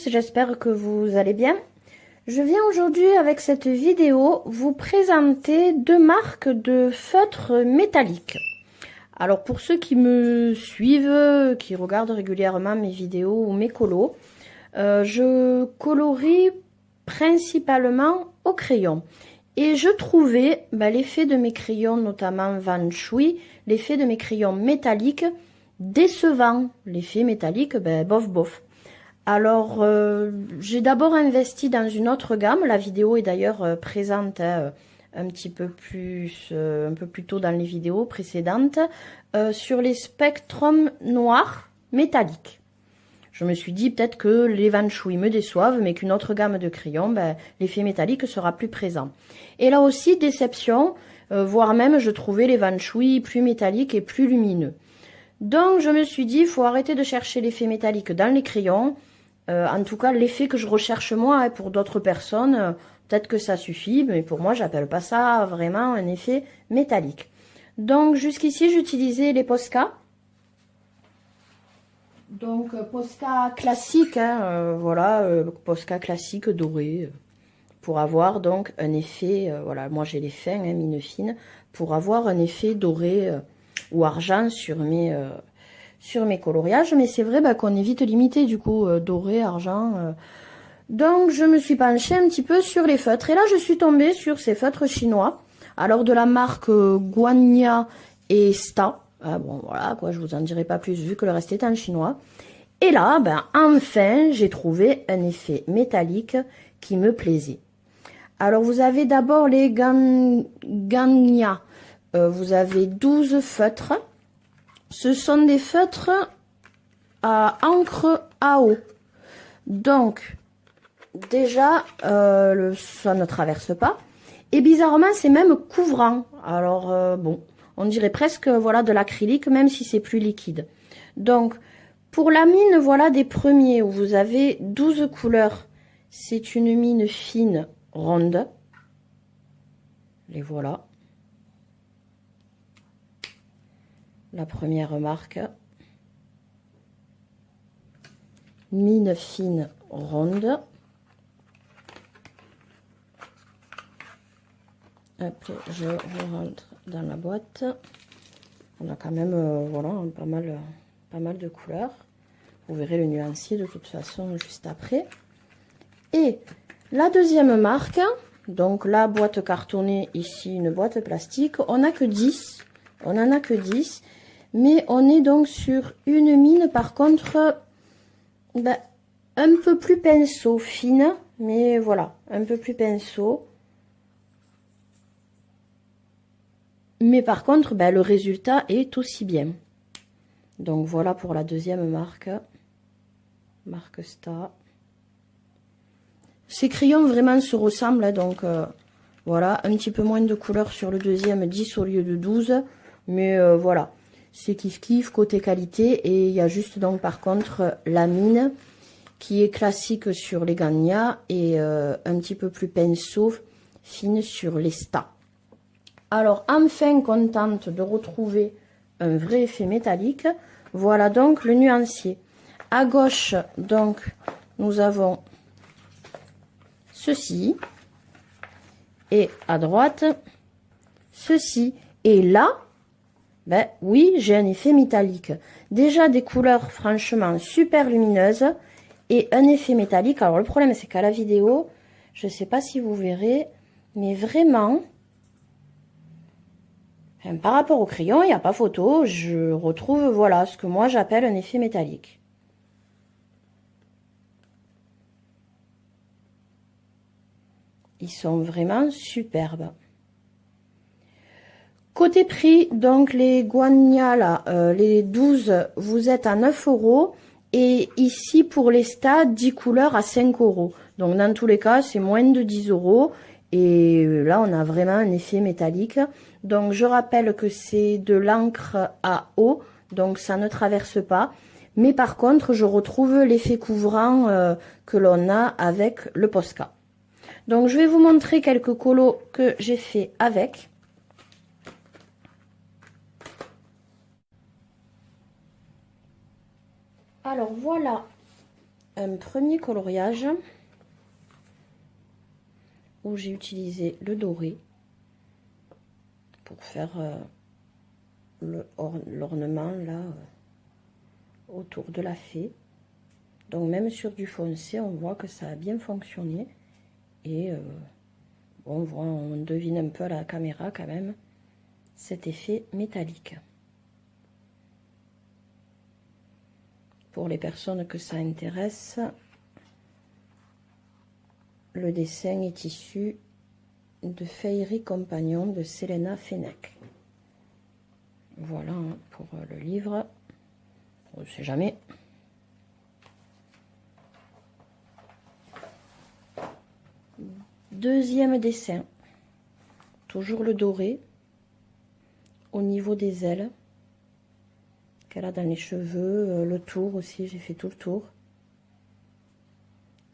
j'espère que vous allez bien. Je viens aujourd'hui avec cette vidéo vous présenter deux marques de feutres métalliques. Alors pour ceux qui me suivent, qui regardent régulièrement mes vidéos ou mes colos, je colorie principalement au crayon. Et je trouvais l'effet de mes crayons, notamment Van Chui, l'effet de mes crayons métalliques décevant. L'effet métallique, bof bof. Alors, j'ai d'abord investi dans une autre gamme. La vidéo est d'ailleurs présente un petit peu plus, un peu plus tôt dans les vidéos précédentes, sur les Spectrum noirs métalliques. Je me suis dit peut-être que les Van Chui me déçoivent, mais qu'une autre gamme de crayons, l'effet métallique sera plus présent. Et là aussi, déception, voire même je trouvais les Van Chui plus métalliques et plus lumineux. Donc je me suis dit, il faut arrêter de chercher l'effet métallique dans les crayons. En tout cas, l'effet que je recherche moi, et pour d'autres personnes, peut-être que ça suffit, mais pour moi, j'appelle pas ça vraiment un effet métallique. Donc jusqu'ici, j'utilisais les Posca. Donc Posca classique, voilà, Posca classique doré, pour avoir donc un effet, voilà, moi j'ai les fins, mine fine, pour avoir un effet doré ou argent sur mes coloriages, mais c'est vrai qu'on est vite limité du coup, doré, argent. Donc je me suis penchée un petit peu sur les feutres, et là je suis tombée sur ces feutres chinois, alors de la marque Guanya et Sta. Ah bon voilà quoi, je vous en dirai pas plus vu que le reste est en chinois. Et là, enfin, j'ai trouvé un effet métallique qui me plaisait. Alors vous avez d'abord les Ganya. Vous avez 12 feutres. Ce sont des feutres à encre à eau. Donc déjà, ça ne traverse pas. Et bizarrement, c'est même couvrant. Alors bon, on dirait presque voilà de l'acrylique, même si c'est plus liquide. Donc pour la mine, voilà des premiers où vous avez 12 couleurs. C'est une mine fine ronde. Les voilà. La première marque. Mine fine ronde. Hop, je rentre dans la boîte. On a quand même voilà, pas mal de couleurs. Vous verrez le nuancier de toute façon juste après. Et la deuxième marque, donc la boîte cartonnée, ici une boîte plastique, on n'a que 10. On n'en a que 10. Mais on est donc sur une mine par contre un peu plus pinceau, fine. Mais voilà, un peu plus pinceau. Mais par contre, le résultat est aussi bien. Donc voilà pour la deuxième marque. Marque Sta. Ces crayons vraiment se ressemblent, donc voilà, un petit peu moins de couleur sur le deuxième, 10 au lieu de 12. Mais voilà, c'est kiff kiff côté qualité. Et il y a juste donc par contre la mine qui est classique sur les Ganya et un petit peu plus pinceau, fine sur les Sta. Alors enfin contente de retrouver un vrai effet métallique. Voilà donc le nuancier. À gauche, donc, nous avons ceci. Et à droite, ceci. Et là, oui, j'ai un effet métallique. Déjà des couleurs franchement super lumineuses. Et un effet métallique. Alors le problème, c'est qu'à la vidéo, je ne sais pas si vous verrez, mais vraiment, par rapport au crayon, il n'y a pas photo. Je retrouve, voilà, ce que moi j'appelle un effet métallique. Ils sont vraiment superbes. Côté prix, donc les Guanya, là, les 12, vous êtes à 9 €. Et ici, pour les Sta, 10 couleurs à 5 €. Donc, dans tous les cas, c'est moins de 10 €. Et là, on a vraiment un effet métallique. Donc, je rappelle que c'est de l'encre à eau. Donc, ça ne traverse pas. Mais par contre, je retrouve l'effet couvrant que l'on a avec le Posca. Donc, je vais vous montrer quelques colos que j'ai fait avec. Alors, voilà un premier coloriage où j'ai utilisé le doré pour faire l'ornement là autour de la fée. Donc même sur du foncé, on voit que ça a bien fonctionné. Et on devine un peu à la caméra quand même cet effet métallique. Pour les personnes que ça intéresse, le dessin est issu de Féerie Compagnon de Selena Fenech. Voilà pour le livre. On ne sait jamais. Deuxième dessin, toujours le doré, au niveau des ailes, qu'elle a dans les cheveux, le tour aussi, j'ai fait tout le tour.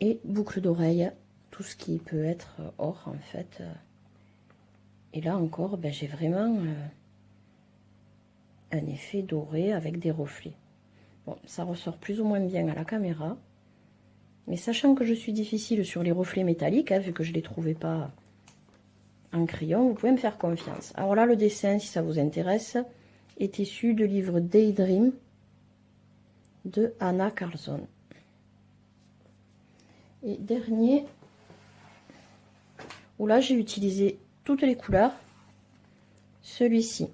Et boucle d'oreille, tout ce qui peut être or en fait. Et là encore, ben, j'ai vraiment un effet doré avec des reflets. Bon, ça ressort plus ou moins bien à la caméra. Mais sachant que je suis difficile sur les reflets métalliques, hein, vu que je ne les trouvais pas en crayon, vous pouvez me faire confiance. Alors là, le dessin, si ça vous intéresse, est issu du livre Daydream de Anna Carlson. Et dernier, où là, j'ai utilisé toutes les couleurs, celui-ci.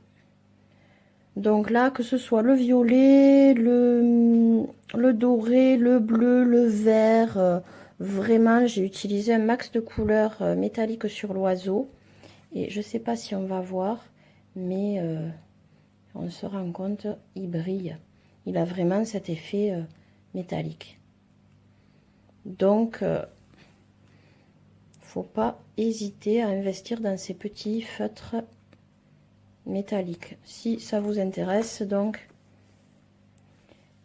Donc là, que ce soit le violet, le doré, le bleu, le vert, vraiment, j'ai utilisé un max de couleurs métalliques sur l'oiseau. Et je ne sais pas si on va voir, mais on se rend compte, il brille. Il a vraiment cet effet métallique. Donc, faut pas hésiter à investir dans ces petits feutres métallique. Si ça vous intéresse, donc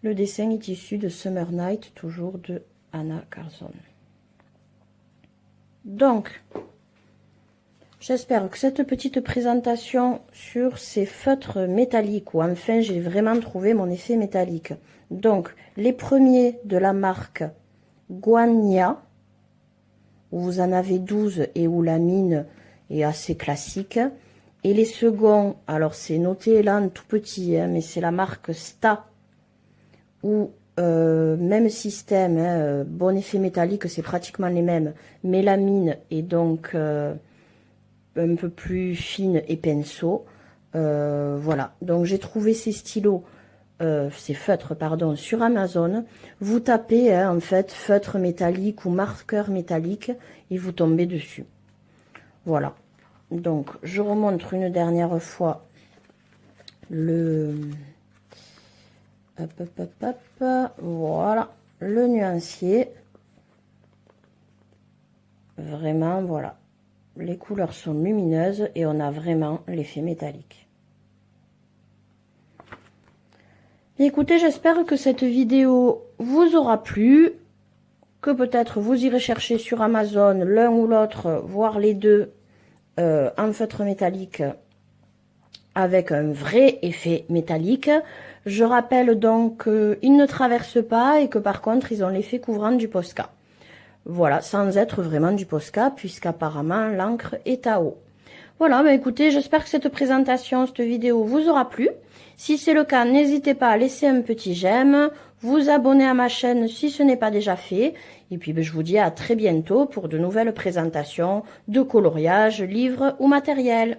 le dessin est issu de Summer Night, toujours de Anna Carlson. Donc j'espère que cette petite présentation sur ces feutres métalliques, où enfin j'ai vraiment trouvé mon effet métallique. Donc les premiers de la marque Guania, où vous en avez 12 et où la mine est assez classique. Et les seconds, alors c'est noté là en tout petit, hein, mais c'est la marque Sta, où même système, hein, bon effet métallique, c'est pratiquement les mêmes, mais la mine est donc un peu plus fine et pinceau. Voilà, donc j'ai trouvé ces stylos, ces feutres, pardon, sur Amazon. Vous tapez en fait feutre métallique ou marqueur métallique et vous tombez dessus. Voilà. Donc, je remontre une dernière fois le... Voilà, le nuancier. Vraiment, voilà. Les couleurs sont lumineuses et on a vraiment l'effet métallique. Écoutez, j'espère que cette vidéo vous aura plu, que peut-être vous irez chercher sur Amazon l'un ou l'autre, voire les deux, en feutre métallique avec un vrai effet métallique. Je rappelle donc qu'ils ne traversent pas et que par contre ils ont l'effet couvrant du Posca. Voilà, sans être vraiment du Posca, puisqu'apparemment l'encre est à eau. Voilà, bah écoutez, j'espère que cette présentation, cette vidéo vous aura plu. Si c'est le cas, n'hésitez pas à laisser un petit j'aime, vous abonner à ma chaîne si ce n'est pas déjà fait. Et puis je vous dis à très bientôt pour de nouvelles présentations de coloriage, livres ou matériel.